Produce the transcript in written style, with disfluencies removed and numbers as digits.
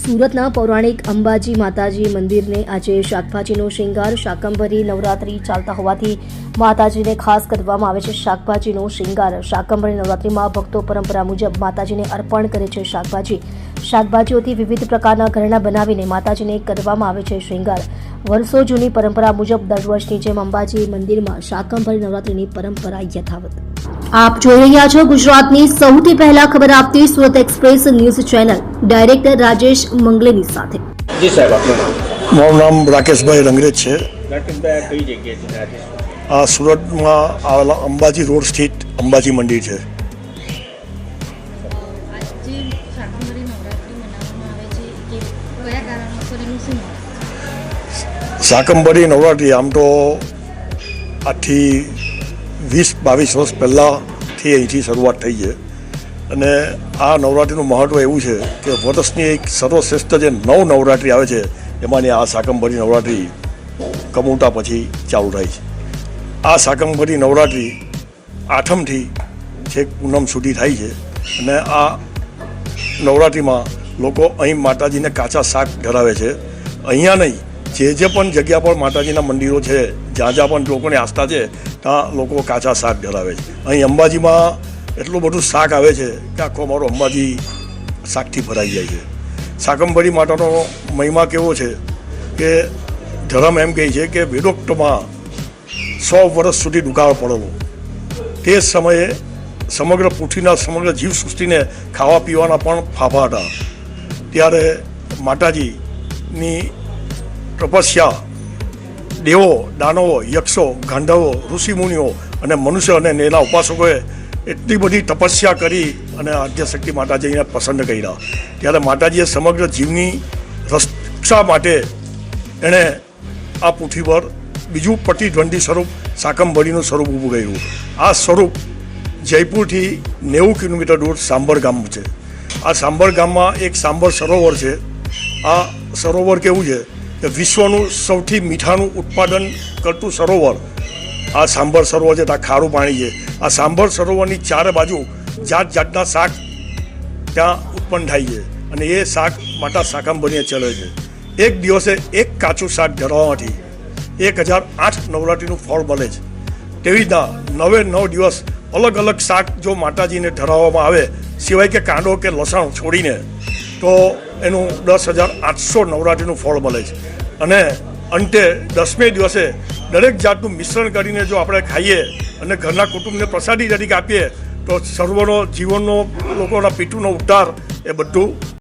સુરતના પૌરાણિક અંબાજી માતાજી મંદિરને આજે શાકભાજીનો શૃંગાર શાકંભરી નવરાત્રી ચાલતા હોવાથી માતાજીને ખાસ કરવામાં આવે છે શાકભાજીનો શૃંગાર। શાકંભરી નવરાત્રીમાં ભક્તો પરંપરા મુજબ માતાજીને અર્પણ કરે છે શાકભાજીઓથી વિવિધ પ્રકારના ઘરેણાં બનાવીને માતાજીને કરવામાં આવે છે શૃંગાર। વર્ષો જૂની પરંપરા મુજબ દર વર્ષની જેમ અંબાજી મંદિરમાં શાકંભરી નવરાત્રીની પરંપરા યથાવત। આપ જોઈ રહ્યા છો ગુજરાતની સૌથી પહેલા ખબર આપતી Surat express news channel director Rajesh મંગલેની સાથે। જી સાહેબ, આપનું નામ? મારું નામ રાકેશભાઈ રંગરેજ છે। રાકેશભાઈ, કઈ જગ્યાએ છે આજે? આ સુરતમાં આવેલા અંબાજી રોડ સ્થિત અંબાજી મંદિર છે। આજે શાકંભરી નવરાત્રિ મનાવવામાં આવે છે કે કયા કારણોસર એનું શું મહત્વ? શાકંભરી નવરાત્રિ આમ તો આજથી 20-22 વર્ષ પહેલાંથી અહીંથી શરૂઆત થઈ છે અને આ નવરાત્રિનું મહત્ત્વ એવું છે કે વર્ષની એક સર્વશ્રેષ્ઠ જે નવરાત્રિ આવે છે એમાંની આ શાકંભરી નવરાત્રિ કમુટા પછી ચાલુ થાય છે। આ શાકંભરી નવરાત્રિ આઠમથી છેક પૂનમ સુધી થાય છે અને આ નવરાત્રિમાં લોકો અહીં માતાજીને કાચા શાક ધરાવે છે। અહીંયા નહીં, જે પણ જગ્યા પર માતાજીના મંદિરો છે, જ્યાં પણ લોકોની આસ્થા છે ત્યાં લોકો કાચા શાક ધરાવે છે। અહીં અંબાજીમાં એટલું બધું શાક આવે છે કે આખો અમારો અંબાજી શાકથી ભરાઈ જાય છે। શાકંભરી માતાનો મહિમા કેવો છે કે ધર્મ એમ કહે છે કે વેદોક્તમાં 100 વર્ષ સુધી દુકાળ પડેલો, તે સમયે સમગ્ર પૃથ્વીના સમગ્ર જીવસૃષ્ટિને ખાવા પીવાના પણ ફાફા હતા। ત્યારે માતાજીની તપસ્યા દેવો, દાનવો, યક્ષો, ગાંધર્વો, ઋષિમુનિઓ અને મનુષ્ય અને એના ઉપાસકોએ એટલી બધી તપસ્યા કરી અને આદ્યશક્તિ માતાજીને પસંદ કર્યા। ત્યારે માતાજીએ સમગ્ર જીવની રક્ષા માટે એણે આ પૃથ્વી પર બીજું પ્રતિદ્વંદી સ્વરૂપ શાકંભરીનું સ્વરૂપ ઊભું કર્યું। આ સ્વરૂપ જયપુરથી 90 કિલોમીટર દૂર સાંભર ગામ છે। આ સાંભર ગામમાં એક સાંભર સરોવર છે। આ સરોવર કેવું છે કે વિશ્વનું સૌથી મીઠાનું ઉત્પાદન કરતું સરોવર આ સાંભર સરોવર છે। ત્યાં ખારું પાણી છે। આ સાંભર સરોવરની ચારે બાજુ જાત જાતના શાક ત્યાં ઉત્પન્ન થાય છે અને એ શાક માતા શાકંભરીને ચલે છે। એક દિવસે એક કાચું શાક ધરવાથી 1008 નવરાત્રિનું ફળ મળે છે। તેવી રીતના 9 દિવસ અલગ અલગ શાક જો માતાજીને ધરાવવામાં આવે, સિવાય કે કાંદો કે લસણ છોડીને, તો એનું 10,800 નવરાત્રિનું ફળ મળે છે। અને અંતે 10મે દિવસે દરેક જાતનું મિશ્રણ કરીને જો આપણે ખાઈએ અને ઘરના કુટુંબને પ્રસાદી તરીકે આપીએ તો સર્વનો જીવનનો લોકોના પિતૃનો ઉદ્ધાર એ બધું